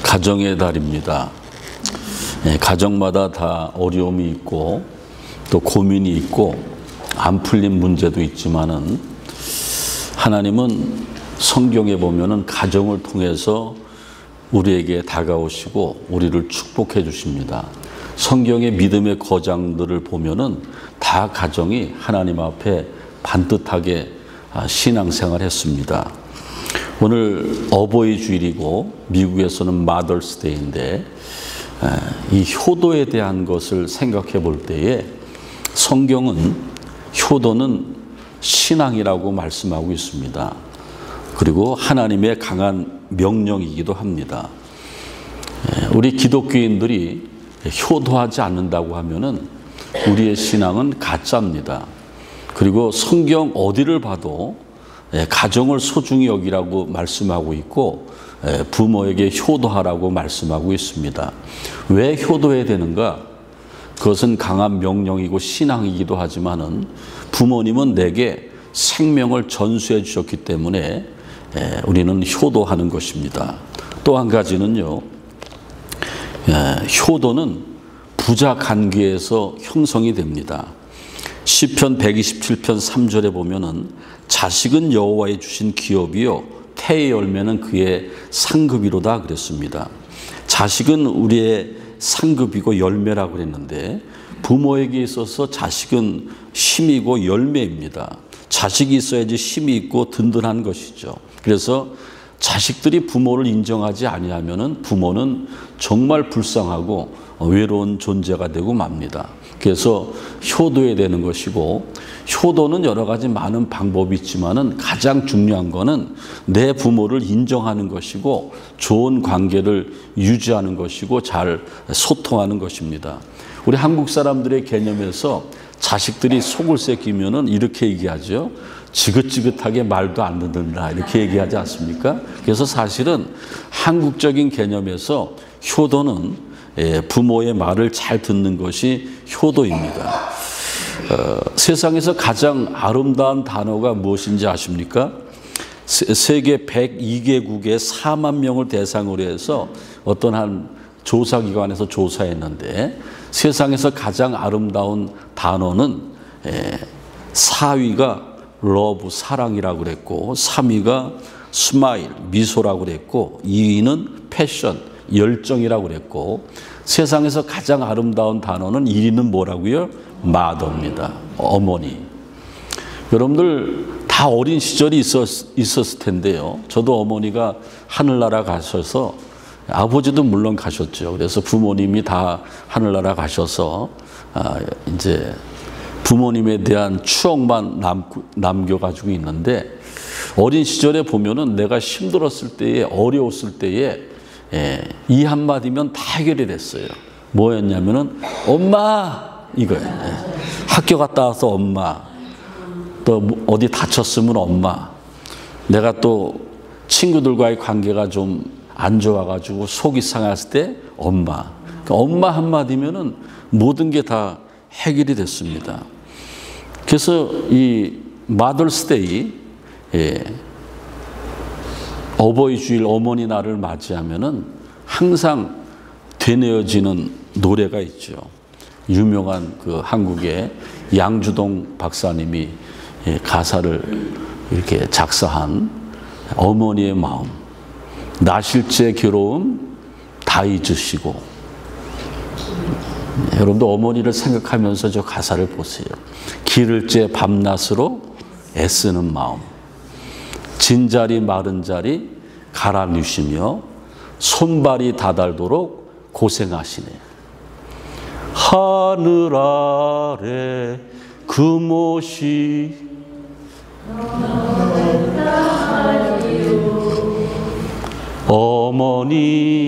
가정의 달입니다. 가정마다 다 어려움이 있고 또 고민이 있고 안 풀린 문제도 있지만은 하나님은 성경에 보면은 가정을 통해서 우리에게 다가오시고 우리를 축복해 주십니다. 성경의 믿음의 거장들을 보면은 다 가정이 하나님 앞에 반듯하게 신앙생활 했습니다. 오늘 어버이 주일이고 미국에서는 마더스데이인데 이 효도에 대한 것을 생각해 볼 때에 성경은 효도는 신앙이라고 말씀하고 있습니다. 그리고 하나님의 강한 명령이기도 합니다. 우리 기독교인들이 효도하지 않는다고 하면은 우리의 신앙은 가짜입니다. 그리고 성경 어디를 봐도 가정을 소중히 여기라고 말씀하고 있고 부모에게 효도하라고 말씀하고 있습니다. 왜 효도해야 되는가? 그것은 강한 명령이고 신앙이기도 하지만은 부모님은 내게 생명을 전수해 주셨기 때문에 우리는 효도하는 것입니다. 또 한 가지는요, 효도는 부자 관계에서 형성이 됩니다. 시편 127편 3절에 보면은 자식은 여호와의 주신 기업이요 태의 열매는 그의 상급이로다 그랬습니다. 자식은 우리의 상급이고 열매라고 그랬는데 부모에게 있어서 자식은 힘이고 열매입니다. 자식이 있어야지 힘이 있고 든든한 것이죠. 그래서 자식들이 부모를 인정하지 아니하면은 부모는 정말 불쌍하고 외로운 존재가 되고 맙니다. 그래서 효도해야 되는 것이고 효도는 여러 가지 많은 방법이 있지만은 가장 중요한 거는 내 부모를 인정하는 것이고 좋은 관계를 유지하는 것이고 잘 소통하는 것입니다. 우리 한국 사람들의 개념에서 자식들이 속을 새기면은 이렇게 얘기하죠. 지긋지긋하게 말도 안 듣는다 이렇게 얘기하지 않습니까? 그래서 사실은 한국적인 개념에서 효도는 부모의 말을 잘 듣는 것이 효도입니다. 세상에서 가장 아름다운 단어가 무엇인지 아십니까? 세계 102개국의 4만 명을 대상으로 해서 어떤 한 조사기관에서 조사했는데 세상에서 가장 아름다운 단어는 4위가 러브, 사랑이라고 그랬고 3위가 스마일, 미소라고 그랬고 2위는 패션, 열정이라고 그랬고 세상에서 가장 아름다운 단어는 1위는 뭐라고요? 마더입니다. 어머니. 여러분들 다 어린 시절이 있었을 텐데요. 저도 어머니가 하늘나라 가셔서 아버지도 물론 가셨죠. 그래서 부모님이 다 하늘나라 가셔서 이제 부모님에 대한 추억만 남겨가지고 있는데 어린 시절에 보면은 내가 힘들었을 때에 어려웠을 때에 이 한마디면 다 해결이 됐어요. 뭐였냐면은 엄마 이거예요. 학교 갔다 와서 엄마, 또 어디 다쳤으면 엄마, 내가 또 친구들과의 관계가 좀 안 좋아가지고 속이 상했을 때 엄마. 그러니까 엄마 한마디면은 모든 게 다 해결이 됐습니다. 그래서 이 마더스데이, 어버이 주일 어머니 날을 맞이하면은 항상 되뇌어지는 노래가 있죠. 유명한 그 한국의 양주동 박사님이 가사를 이렇게 작사한 어머니의 마음. 나실제 괴로움 다 잊으시고. 여러분도 어머니를 생각하면서 저 가사를 보세요. 기를째 밤낮으로 애쓰는 마음. 진자리 마른 자리 갈아 누시며 손발이 다닳도록 고생하시네. 하늘 아래 금옷이 어머님의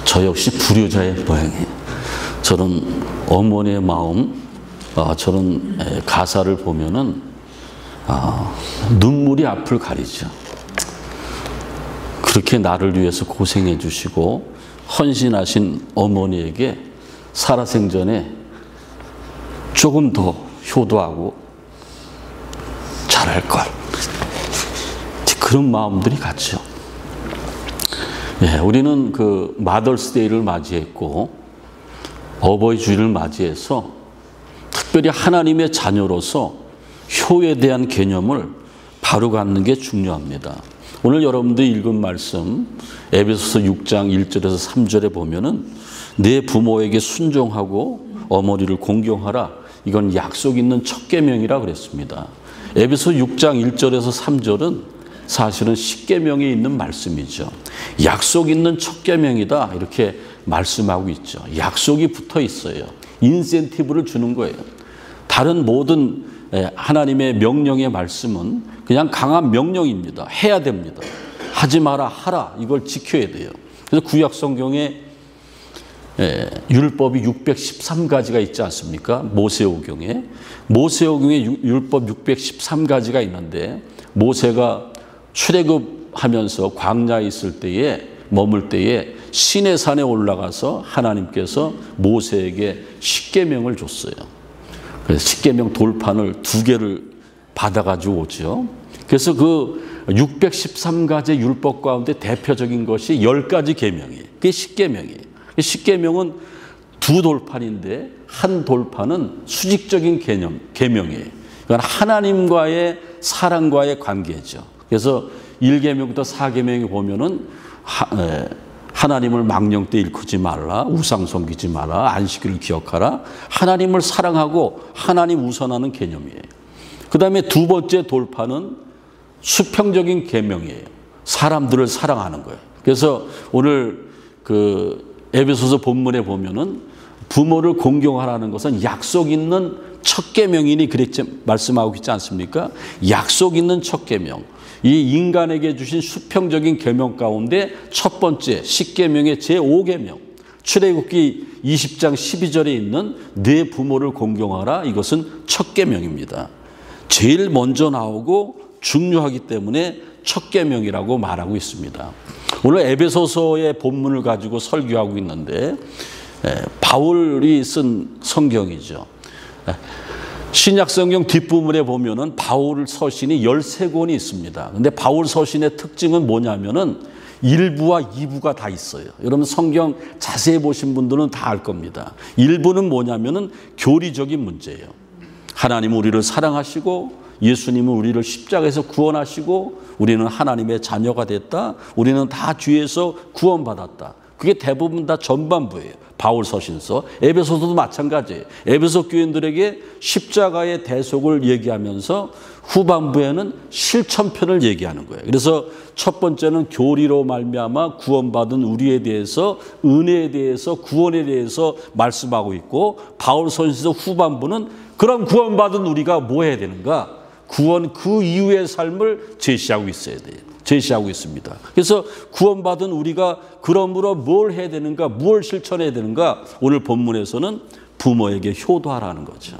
저 역시 불효자의 모양이에요. 저는 어머니의 마음, 저런 가사를 보면은 눈물이 앞을 가리죠. 그렇게 나를 위해서 고생해 주시고 헌신하신 어머니에게 살아생전에 조금 더 효도하고 잘할 걸. 그런 마음들이 같죠. 예, 우리는 그 마더스데이를 맞이했고 어버이 주일을 맞이해서 특별히 하나님의 자녀로서 효에 대한 개념을 바로 갖는 게 중요합니다. 오늘 여러분들이 읽은 말씀 에베소서 6장 1절에서 3절에 보면은 내 부모에게 순종하고 어머니를 공경하라. 이건 약속 있는 첫 계명이라 그랬습니다. 에베소 6장 1절에서 3절은 사실은 십계명에 있는 말씀이죠. 약속 있는 첫 계명이다 이렇게 말씀하고 있죠. 약속이 붙어 있어요. 인센티브를 주는 거예요. 다른 모든 하나님의 명령의 말씀은 그냥 강한 명령입니다. 해야 됩니다. 하지 마라 하라 이걸 지켜야 돼요. 그래서 구약 성경에 율법이 613가지가 있지 않습니까? 모세오경에 율법 613가지가 있는데 모세가 출애굽하면서 광야에 있을 때에 머물 때에 시내산에 올라가서 하나님께서 모세에게 십계명을 줬어요. 그래서 십계명 돌판을 2개를 받아가지고 오죠. 그래서 그 613가지 율법 가운데 대표적인 것이 10가지 계명이에요. 그게 십계명이에요. 십계명은 2돌판인데 한 돌판은 수직적인 계명이에요. 그건 하나님과의 사랑과의 관계죠. 그래서 1계명부터 4계명에 보면은 하나님을 망령 때 일컫지 말라, 우상 섬기지 마라, 안식일을 기억하라. 하나님을 사랑하고 하나님 우선하는 개념이에요. 그 다음에 2번째 돌파는 수평적인 계명이에요. 사람들을 사랑하는 거예요. 그래서 오늘 그 에베소서 본문에 보면은 부모를 공경하라는 것은 약속 있는 첫 계명이니 그랬지 말씀하고 있지 않습니까? 약속 있는 첫 계명. 이 인간에게 주신 수평적인 계명 가운데 첫 번째 십계명의 제5계명 출애굽기 20장 12절에 있는 내 부모를 공경하라. 이것은 첫 계명입니다. 제일 먼저 나오고 중요하기 때문에 첫 계명이라고 말하고 있습니다. 오늘 에베소서의 본문을 가지고 설교하고 있는데 바울이 쓴 성경이죠. 신약 성경 뒷부분에 보면은 바울 서신이 13권이 있습니다. 근데 바울 서신의 특징은 뭐냐면은 1부와 2부가 다 있어요. 여러분 성경 자세히 보신 분들은 다 알 겁니다. 1부는 뭐냐면은 교리적인 문제예요. 하나님은 우리를 사랑하시고 예수님은 우리를 십자가에서 구원하시고 우리는 하나님의 자녀가 됐다. 우리는 다 죄에서 구원받았다. 그게 대부분 다 전반부예요. 바울 서신서. 에베소서도 마찬가지예요. 에베소 교인들에게 십자가의 대속을 얘기하면서 후반부에는 실천편을 얘기하는 거예요. 그래서 첫 번째는 교리로 말미암아 구원받은 우리에 대해서 은혜에 대해서 구원에 대해서 말씀하고 있고 바울 서신서 후반부는 그럼 구원받은 우리가 뭐 해야 되는가? 구원 그 이후의 삶을 제시하고 있어야 돼요. 제시하고 있습니다. 그래서 구원받은 우리가 그러므로 뭘 해야 되는가, 무엇을 실천해야 되는가? 오늘 본문에서는 부모에게 효도하라는 거죠.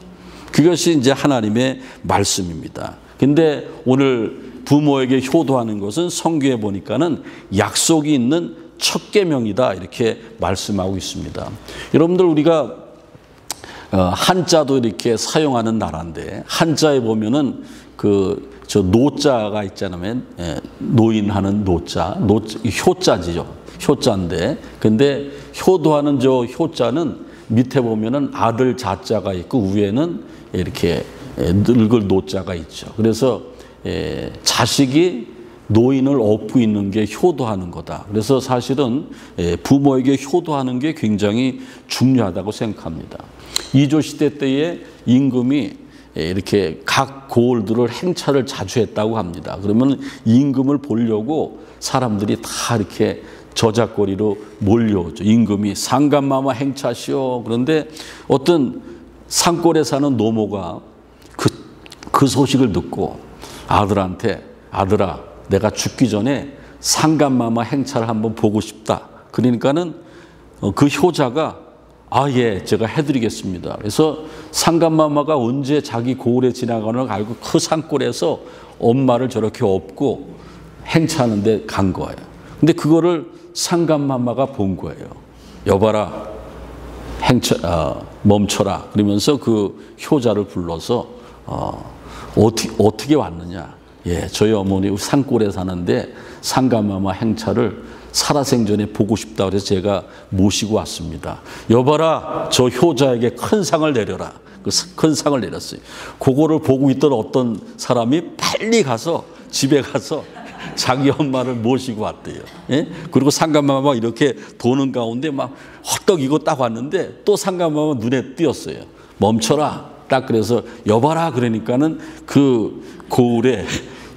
그것이 이제 하나님의 말씀입니다. 근데 오늘 부모에게 효도하는 것은 성경에 보니까는 약속이 있는 첫 계명이다 이렇게 말씀하고 있습니다. 여러분들 우리가 한자도 이렇게 사용하는 나라인데 한자에 보면은 저 노자가 있잖아요. 노인하는 노자, 효자지죠. 효자인데, 근데 효도하는 저 효자는 밑에 보면은 아들 자자가 있고 위에는 이렇게 늙을 노자가 있죠. 그래서 자식이 노인을 업고 있는 게 효도하는 거다. 그래서 사실은 부모에게 효도하는 게 굉장히 중요하다고 생각합니다. 이조 시대 때에 임금이 이렇게 각 고을들을 행차를 자주 했다고 합니다. 그러면 임금을 보려고 사람들이 다 이렇게 저작거리로 몰려오죠. 임금이 상감마마 행차시오. 그런데 어떤 산골에 사는 노모가 그 소식을 듣고 아들한테 아들아 내가 죽기 전에 상감마마 행차를 한번 보고 싶다. 그러니까는 그 효자가 예, 제가 해드리겠습니다. 그래서 상감마마가 언제 자기 고을에 지나가는 걸 알고 그 산골에서 엄마를 저렇게 업고 행차하는데 간 거예요. 근데 그거를 상감마마가 본 거예요. 여봐라, 멈춰라. 그러면서 그 효자를 불러서 어떻게 왔느냐. 예, 저희 어머니 산골에 사는데 상가마마 행차를 살아생전에 보고 싶다 그래서 제가 모시고 왔습니다. 여봐라, 저 효자에게 큰 상을 내려라. 그 큰 상을 내렸어요. 그거를 보고 있던 어떤 사람이 빨리 가서 집에 가서 자기 엄마를 모시고 왔대요. 예? 그리고 상가마마 이렇게 도는 가운데 막 헛떡 이거 딱 왔는데 또 상가마마 눈에 띄었어요. 멈춰라. 딱 그래서 여봐라 그러니까는 그 고을에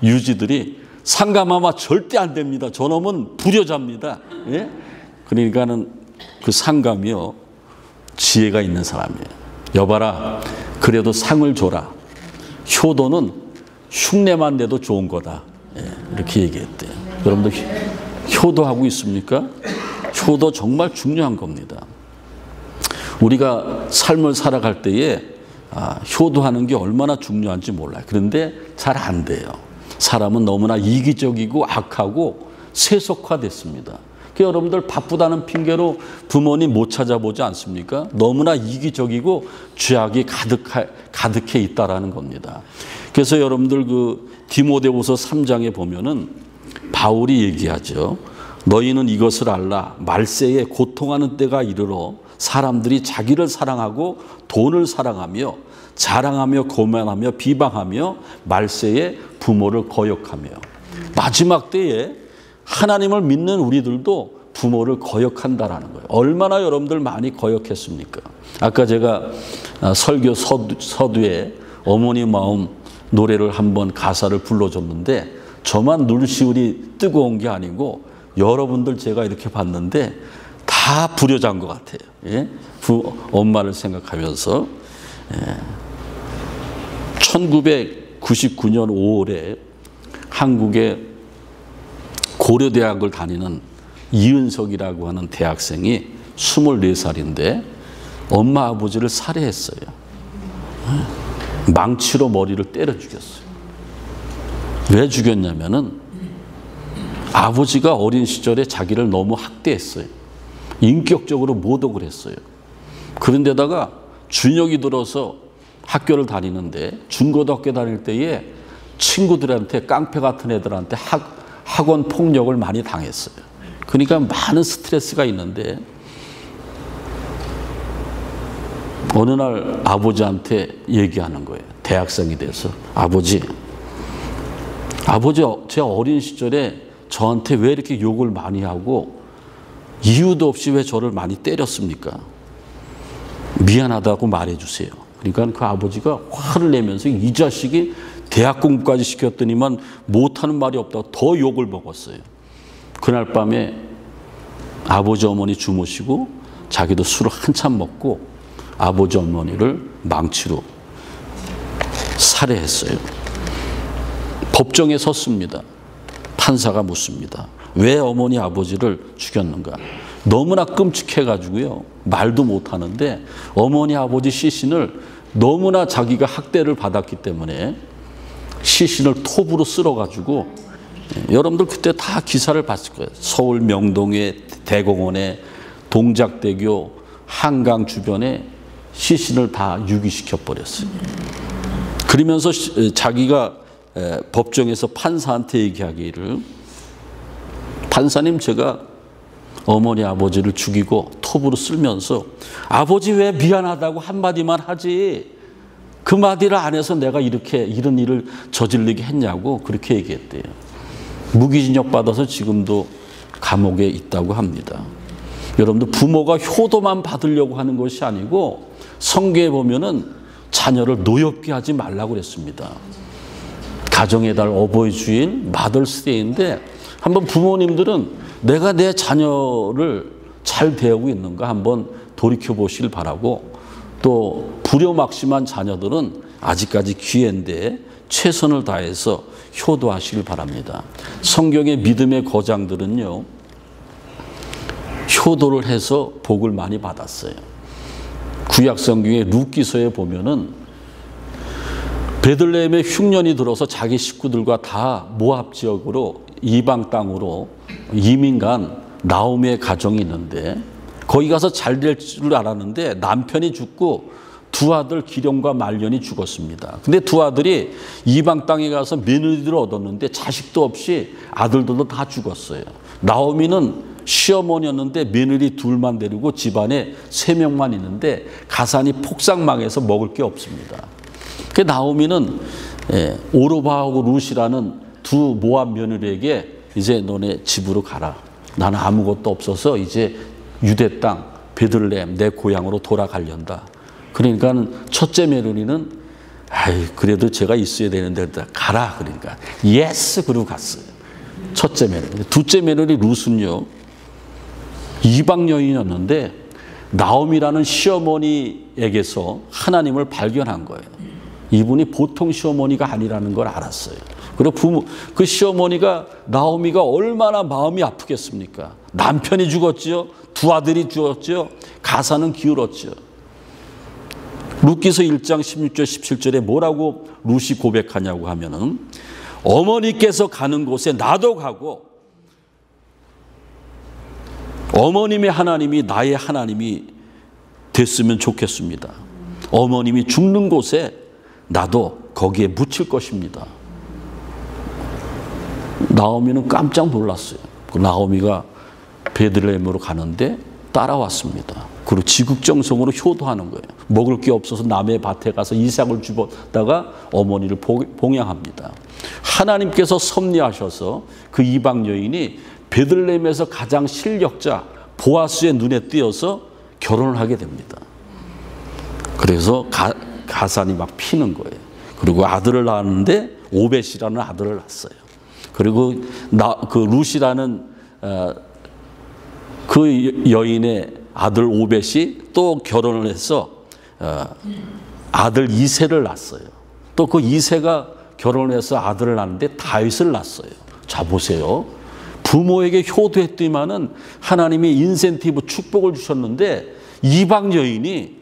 유지들이 상가마마 절대 안 됩니다. 저놈은 불효자입니다. 예? 그러니까는 그 상감이요, 지혜가 있는 사람이에요. 여봐라, 그래도 상을 줘라. 효도는 흉내만 내도 좋은 거다. 예, 이렇게 얘기했대요. 여러분들 효도하고 있습니까? 효도 정말 중요한 겁니다. 우리가 삶을 살아갈 때에 효도하는 게 얼마나 중요한지 몰라요. 그런데 잘 안 돼요. 사람은 너무나 이기적이고 악하고 세속화됐습니다. 여러분들 바쁘다는 핑계로 부모님 못 찾아보지 않습니까? 너무나 이기적이고 죄악이 가득해 있다라는 겁니다. 그래서 여러분들 그 디모데후서 3장에 보면은 바울이 얘기하죠. 너희는 이것을 알라. 말세에 고통하는 때가 이르러 사람들이 자기를 사랑하고 돈을 사랑하며 자랑하며 고만하며 비방하며 말세에 부모를 거역하며. 마지막 때에 하나님을 믿는 우리들도 부모를 거역한다라는 거예요. 얼마나 여러분들 많이 거역했습니까? 아까 제가 설교 서두에 어머니 마음 노래를 한번 가사를 불러줬는데 저만 눈시울이 뜨거운 게 아니고 여러분들 제가 이렇게 봤는데 다 불효자인 것 같아요. 예? 엄마를 생각하면서. 예. 1999년 5월에 한국의 고려대학을 다니는 이은석이라고 하는 대학생이 24살인데 엄마 아버지를 살해했어요. 망치로 머리를 때려 죽였어요. 왜 죽였냐면은 아버지가 어린 시절에 자기를 너무 학대했어요. 인격적으로 모독을 했어요. 그런데다가 준혁이 들어서 학교를 다니는데 중고등학교 다닐 때에 친구들한테 깡패 같은 애들한테 학원 폭력을 많이 당했어요. 그러니까 많은 스트레스가 있는데 어느 날 아버지한테 얘기하는 거예요. 대학생이 돼서. 아버지 제 어린 시절에 저한테 왜 이렇게 욕을 많이 하고 이유도 없이 왜 저를 많이 때렸습니까? 미안하다고 말해주세요. 그러니까 그 아버지가 화를 내면서 이 자식이 대학 공부까지 시켰더니만 못하는 말이 없다고 더 욕을 먹었어요. 그날 밤에 아버지 어머니 주무시고 자기도 술을 한참 먹고 아버지 어머니를 망치로 살해했어요. 법정에 섰습니다. 판사가 묻습니다. 왜 어머니 아버지를 죽였는가? 너무나 끔찍해가지고요. 말도 못하는데 어머니 아버지 시신을 너무나 자기가 학대를 받았기 때문에 시신을 톱으로 쓸어가지고 여러분들 그때 다 기사를 봤을 거예요. 서울 명동의 대공원에 동작대교 한강 주변에 시신을 다 유기시켜 버렸어요. 그러면서 자기가 법정에서 판사한테 얘기하기를 판사님 제가 어머니 아버지를 죽이고 톱으로 쓸면서 아버지 왜 미안하다고 한마디만 하지 그 마디를 안 해서 내가 이런 일을 저지르게 했냐고 그렇게 얘기했대요. 무기징역 받아서 지금도 감옥에 있다고 합니다. 여러분들 부모가 효도만 받으려고 하는 것이 아니고 성경에 보면은 자녀를 노엽게 하지 말라고 그랬습니다. 가정의 달 어버이 주일 마더스데이인데 한번 부모님들은 내가 내 자녀를 잘 대하고 있는가 한번 돌이켜 보시길 바라고 또 불효막심한 자녀들은 아직까지 기회인데 최선을 다해서 효도하시길 바랍니다. 성경의 믿음의 거장들은요. 효도를 해서 복을 많이 받았어요. 구약 성경의 룻기서에 보면은 베들레헴에 흉년이 들어서 자기 식구들과 다 모압 지역으로 이방 땅으로 이민 간 나오미의 가정이 있는데 거기 가서 잘 될 줄 알았는데 남편이 죽고 두 아들 기령과 말년이 죽었습니다. 근데 두 아들이 이방 땅에 가서 며느리들을 얻었는데 자식도 없이 아들들도 다 죽었어요. 나오미는 시어머니였는데 며느리 둘만 데리고 집안에 3명만 있는데 가산이 폭삭망해서 먹을 게 없습니다. 그 나오미는 오르바하고 룻이라는 두 모압 며느리에게 이제 너네 집으로 가라. 나는 아무것도 없어서 이제 유대 땅 베들레헴 내 고향으로 돌아가련다. 그러니까 첫째 며느리는 아이 그래도 제가 있어야 되는데 가라. 그러니까 예스 그러고 갔어요. 첫째 며느리. 둘째 며느리 룻은요 이방 여인이었는데 나오미라는 시어머니에게서 하나님을 발견한 거예요. 이분이 보통 시어머니가 아니라는 걸 알았어요. 그리고 그 시어머니가 나오미가 얼마나 마음이 아프겠습니까? 남편이 죽었지요. 두 아들이 죽었지요. 가사는 기울었지요. 룻기서 1장 16절 17절에 뭐라고 룻이 고백하냐고 하면은 어머니께서 가는 곳에 나도 가고 어머님의 하나님이 나의 하나님이 됐으면 좋겠습니다. 어머님이 죽는 곳에 나도 거기에 묻힐 것입니다. 나오미는 깜짝 놀랐어요. 나오미가 베들레헴으로 가는데 따라왔습니다. 그리고 지극정성으로 효도하는 거예요. 먹을 게 없어서 남의 밭에 가서 이삭을 주었다가 어머니를 봉양합니다. 하나님께서 섭리하셔서 그 이방 여인이 베들레헴에서 가장 실력자 보아스의 눈에 띄어서 결혼을 하게 됩니다. 그래서 가산이 막 피는 거예요. 그리고 아들을 낳았는데 오벳이라는 아들을 낳았어요. 그리고 그 룻이라는 그 여인의 아들 오벳이 또 결혼을 해서 아들 이새를 낳았어요. 또 그 이새가 결혼을 해서 아들을 낳았는데 다윗을 낳았어요. 자 보세요. 부모에게 효도했더니만은 하나님이 인센티브 축복을 주셨는데 이방 여인이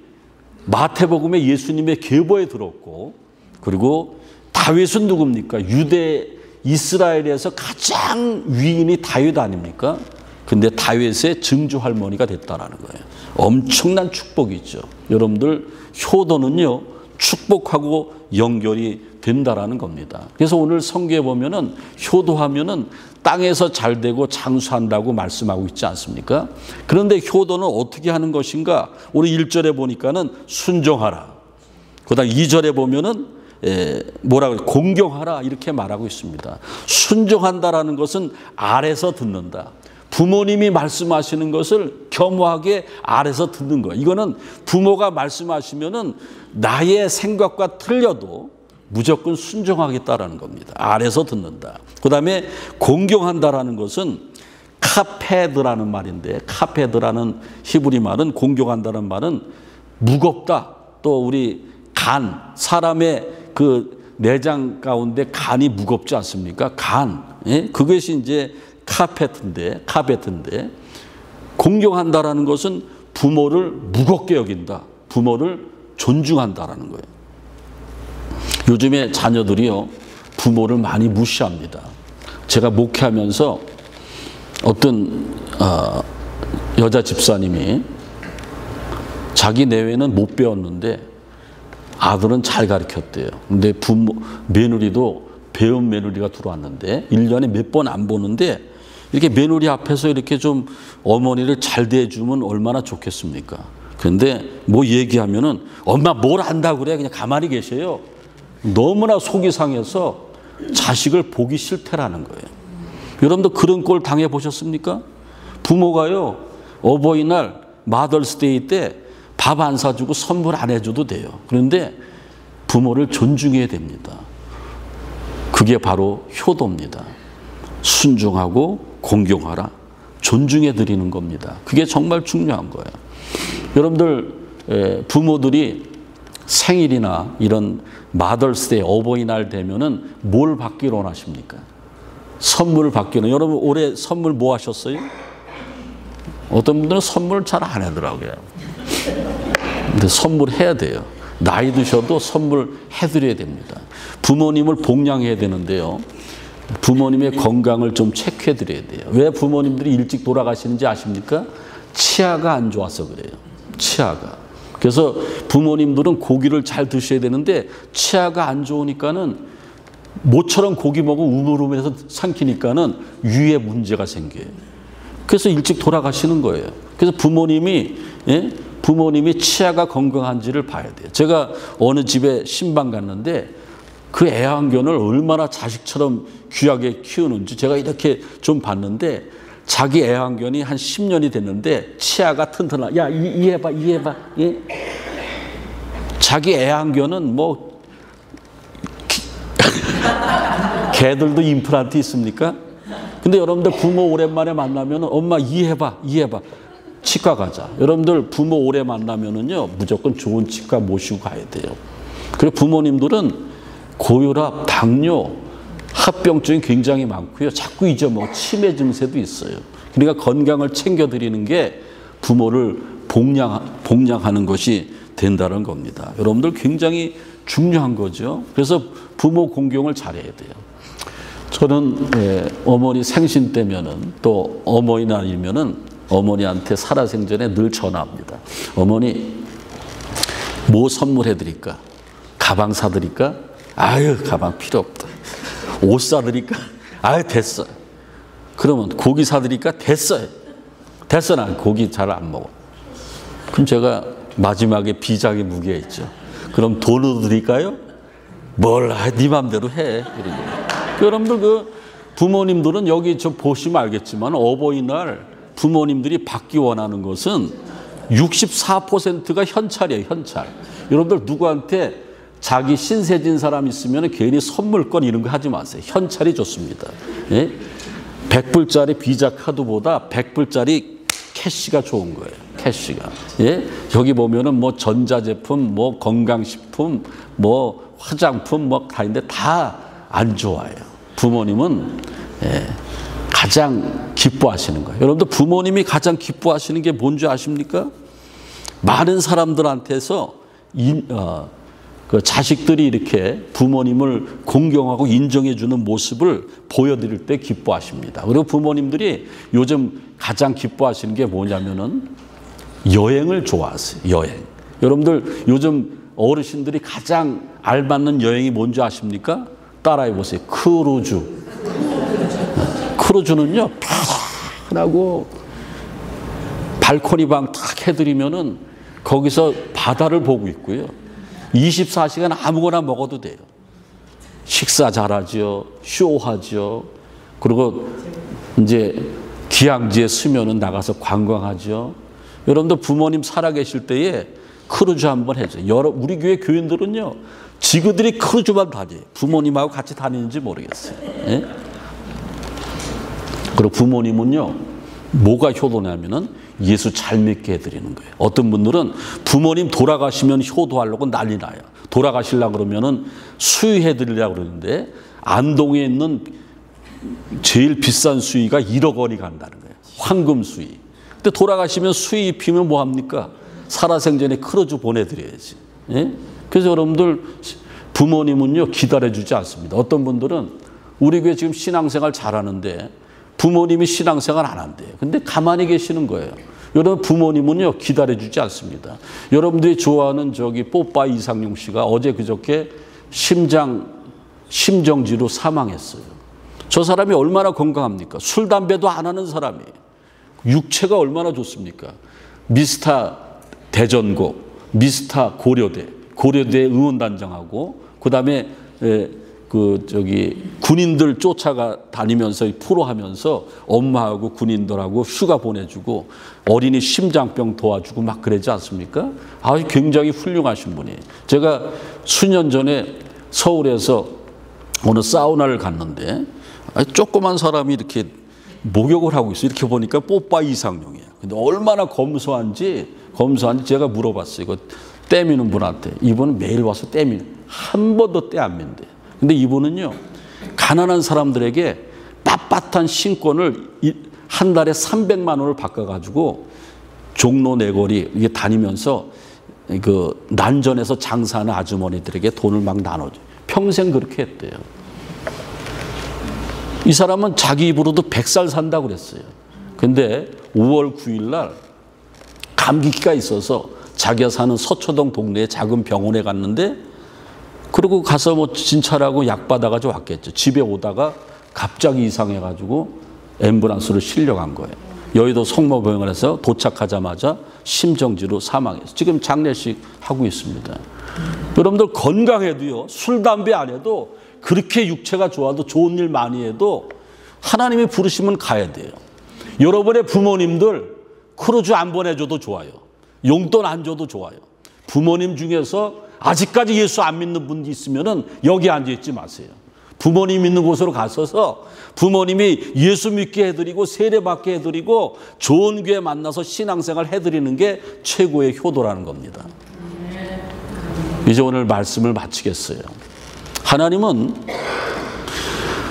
마태복음에 예수님의 계보에 들었고 그리고 다윗은 누굽니까? 유대 이스라엘에서 가장 위인이 다윗 아닙니까? 근데 다윗의 증조 할머니가 됐다라는 거예요. 엄청난 축복이죠. 여러분들 효도는요 축복하고 연결이 된다라는 겁니다. 그래서 오늘 성경에 보면은 효도하면은 땅에서 잘 되고 장수한다고 말씀하고 있지 않습니까? 그런데 효도는 어떻게 하는 것인가? 우리 1절에 보니까는 순종하라. 그다음 2절에 보면은 뭐라고 공경하라 이렇게 말하고 있습니다. 순종한다라는 것은 아래서 듣는다. 부모님이 말씀하시는 것을 겸허하게 아래서 듣는 거예요. 이거는 부모가 말씀하시면은 나의 생각과 틀려도 무조건 순종하겠다라는 겁니다. 아래서 듣는다. 그 다음에 공경한다라는 것은 카페드라는 말인데 카페드라는 히브리 말은 공경한다는 말은 무겁다. 또 우리 간, 사람의 그 내장 가운데 간이 무겁지 않습니까? 간. 예? 그것이 이제 카페트인데 공경한다라는 것은 부모를 무겁게 여긴다. 부모를 존중한다라는 거예요. 요즘에 자녀들이요 부모를 많이 무시합니다. 제가 목회하면서 어떤 여자 집사님이 자기 내외는 못 배웠는데 아들은 잘 가르쳤대요. 근데 며느리도 배운 며느리가 들어왔는데 1년에 몇 번 안 보는데 이렇게 며느리 앞에서 이렇게 좀 어머니를 잘 대해주면 얼마나 좋겠습니까? 그런데 뭐 얘기하면은 엄마 뭘 안다고 그래 그냥 가만히 계세요. 너무나 속이 상해서 자식을 보기 싫다라는 거예요. 여러분도 그런 꼴 당해보셨습니까? 부모가요 어버이날 마더스데이 때 밥 안 사주고 선물 안 해줘도 돼요. 그런데 부모를 존중해야 됩니다. 그게 바로 효도입니다. 순종하고 공경하라. 존중해 드리는 겁니다. 그게 정말 중요한 거예요. 여러분들 부모들이 생일이나 이런 마더스데이 어버이날 되면은 뭘 받기를 원하십니까? 선물을 받기는. 여러분 올해 선물 뭐 하셨어요? 어떤 분들은 선물을 잘 안 하더라고요. 근데 선물해야 돼요. 나이 드셔도 선물 해드려야 됩니다. 부모님을 복양해야 되는데요. 부모님의 건강을 좀 체크해 드려야 돼요. 왜 부모님들이 일찍 돌아가시는지 아십니까? 치아가 안 좋아서 그래요. 치아가. 그래서 부모님들은 고기를 잘 드셔야 되는데 치아가 안 좋으니까는 모처럼 고기 먹으면 우물우물해서 삼키니까는 위에 문제가 생겨요. 그래서 일찍 돌아가시는 거예요. 그래서 부모님이 치아가 건강한지를 봐야 돼요. 제가 어느 집에 신방 갔는데 그 애완견을 얼마나 자식처럼 귀하게 키우는지 제가 이렇게 좀 봤는데 자기 애완견이 한 10년이 됐는데 치아가 튼튼하. 야, 이해봐. 예? 자기 애완견은 뭐 개들도 임플란트 있습니까? 근데 여러분들 부모 오랜만에 만나면 엄마 이해봐. 치과 가자. 여러분들 부모 오래 만나면은요 무조건 좋은 치과 모시고 가야 돼요. 그리고 부모님들은 고혈압, 당뇨, 합병증이 굉장히 많고요. 자꾸 잊어먹어 치매 증세도 있어요. 그러니까 건강을 챙겨드리는 게 부모를 복양하는 것이 된다는 겁니다. 여러분들 굉장히 중요한 거죠. 그래서 부모 공경을 잘해야 돼요. 저는 어머니 생신 때면은 또 어머니날이면은 어머니한테 살아생전에 늘 전화합니다. 어머니 뭐 선물해 드릴까? 가방 사드릴까? 아유 가방 필요 없다. 옷 사드릴까? 아유 됐어. 그러면 고기 사드릴까? 됐어. 난 고기 잘 안 먹어. 그럼 제가 마지막에 비장의 무게 있죠. 그럼 돈으로 드릴까요? 몰라, 네 맘대로 해. 여러분들 그 부모님들은 여기 저 보시면 알겠지만 어버이날 부모님들이 받기 원하는 것은 64%가 현찰이에요. 현찰. 여러분들 누구한테 자기 신세진 사람 있으면 괜히 선물권 이런 거 하지 마세요. 현찰이 좋습니다. 예? 100불짜리 비자 카드보다 100불짜리 캐시가 좋은 거예요. 캐시가. 예? 여기 보면은 뭐 전자제품, 뭐 건강식품, 뭐 화장품 뭐 다 있는데 다 안 좋아요. 부모님은 가장 기뻐하시는 거예요. 여러분들 부모님이 가장 기뻐하시는 게 뭔지 아십니까? 많은 사람들한테서 그 자식들이 이렇게 부모님을 공경하고 인정해주는 모습을 보여드릴 때 기뻐하십니다. 그리고 부모님들이 요즘 가장 기뻐하시는 게 뭐냐면은 여행을 좋아하세요. 여행. 여러분들 요즘 어르신들이 가장 알맞는 여행이 뭔지 아십니까? 따라해 보세요. 크루즈. 크루즈는요, 편하고 발코니 방 탁 해드리면은 거기서 바다를 보고 있고요. 24시간 아무거나 먹어도 돼요. 식사 잘하죠. 쇼하죠. 그리고 이제 귀향지에 쓰면은 나가서 관광하죠. 여러분들 부모님 살아계실 때에 크루즈 한번 해줘. 우리 교회 교인들은요, 지그들이 크루즈만 다녀요. 부모님하고 같이 다니는지 모르겠어요. 예? 그리고 부모님은요, 뭐가 효도냐면은 예수 잘 믿게 해드리는 거예요. 어떤 분들은 부모님 돌아가시면 효도하려고 난리 나요. 돌아가시려고 그러면은 수유해드리려고 그러는데 안동에 있는 제일 비싼 수위가 1억 원이 간다는 거예요. 황금 수위. 근데 돌아가시면 수위 입히면 뭐 합니까? 살아생전에 크루즈 보내드려야지. 예? 그래서 여러분들 부모님은요 기다려주지 않습니다. 어떤 분들은 우리 교회 지금 신앙생활 잘하는데 부모님이 신앙생활 안 한대요. 근데 가만히 계시는 거예요. 여러분 부모님은요 기다려주지 않습니다. 여러분들이 좋아하는 저기 뽀빠이 이상용 씨가 어제 그저께 심정지로 사망했어요. 저 사람이 얼마나 건강합니까? 술 담배도 안 하는 사람이에요. 육체가 얼마나 좋습니까? 미스터 대전고, 미스터 고려대 응원단장하고 그다음에 군인들 쫓아가 다니면서 프로 하면서 엄마하고 군인들하고 휴가 보내주고 어린이 심장병 도와주고 막 그러지 않습니까? 아주 굉장히 훌륭하신 분이에요. 제가 수년 전에 서울에서 어느 사우나를 갔는데 조그만 사람이 이렇게 목욕을 하고 있어요. 이렇게 보니까 뽀빠이 이상용이야. 근데 얼마나 검소한지 제가 물어봤어요. 이거 떼미는 분한테. 이분은 매일 와서 한 번도 떼 안 민대. 근데 이분은요, 가난한 사람들에게 빳빳한 신권을 한 달에 300만 원을 바꿔가지고 종로 내거리 이게 다니면서 그 난전에서 장사하는 아주머니들에게 돈을 막 나눠줘. 평생 그렇게 했대요. 이 사람은 자기 입으로도 100살 산다고 그랬어요. 근데 5월 9일 날 감기기가 있어서 자기가 사는 서초동 동네에 작은 병원에 갔는데, 그리고 가서 뭐 진찰하고 약 받아가지고 왔겠죠. 집에 오다가 갑자기 이상해가지고 앰뷸런스로 실려간 거예요. 여의도 성모병원에서 도착하자마자 심정지로 사망해서 지금 장례식 하고 있습니다. 여러분들 건강해도요, 술, 담배 안 해도, 그렇게 육체가 좋아도, 좋은 일 많이 해도 하나님이 부르시면 가야 돼요. 여러분의 부모님들 크루즈 안 보내줘도 좋아요. 용돈 안 줘도 좋아요. 부모님 중에서 아직까지 예수 안 믿는 분이 있으면은 여기 앉아있지 마세요. 부모님 있는 곳으로 가셔서 부모님이 예수 믿게 해드리고 세례받게 해드리고 좋은 교회 만나서 신앙생활 해드리는 게 최고의 효도라는 겁니다. 이제 오늘 말씀을 마치겠어요. 하나님은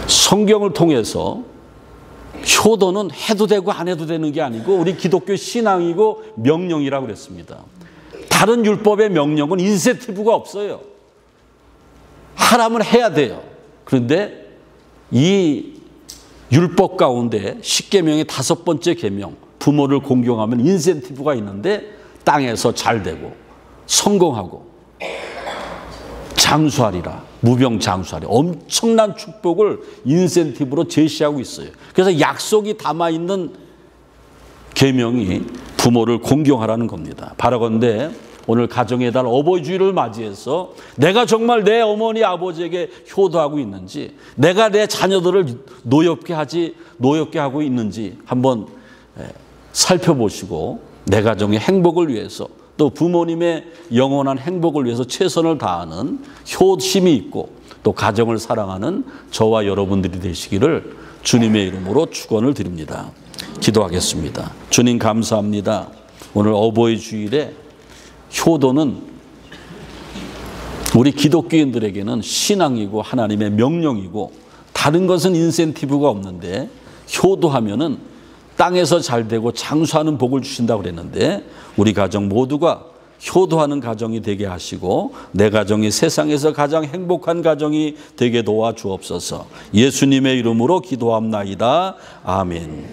성경을 통해서 효도는 해도 되고 안 해도 되는 게 아니고 우리 기독교 신앙이고 명령이라고 그랬습니다. 다른 율법의 명령은 인센티브가 없어요. 하라면 해야 돼요. 그런데 이 율법 가운데 10계명의 5번째 계명, 부모를 공경하면 인센티브가 있는데 땅에서 잘 되고 성공하고 장수하리라, 무병장수하리라, 엄청난 축복을 인센티브로 제시하고 있어요. 그래서 약속이 담아있는 계명이 부모를 공경하라는 겁니다. 바라건대 오늘 가정의 달 어버이 주일을 맞이해서 내가 정말 내 어머니 아버지에게 효도하고 있는지, 내가 내 자녀들을 노엽게 하고 있는지 한번 살펴보시고 내 가정의 행복을 위해서, 또 부모님의 영원한 행복을 위해서 최선을 다하는 효심이 있고 또 가정을 사랑하는 저와 여러분들이 되시기를 주님의 이름으로 축원을 드립니다. 기도하겠습니다. 주님 감사합니다. 오늘 어버이 주일에 효도는 우리 기독교인들에게는 신앙이고 하나님의 명령이고 다른 것은 인센티브가 없는데, 효도하면은 땅에서 잘 되고 장수하는 복을 주신다고 그랬는데, 우리 가정 모두가 효도하는 가정이 되게 하시고 내 가정이 세상에서 가장 행복한 가정이 되게 도와주옵소서. 예수님의 이름으로 기도합나이다. 아멘.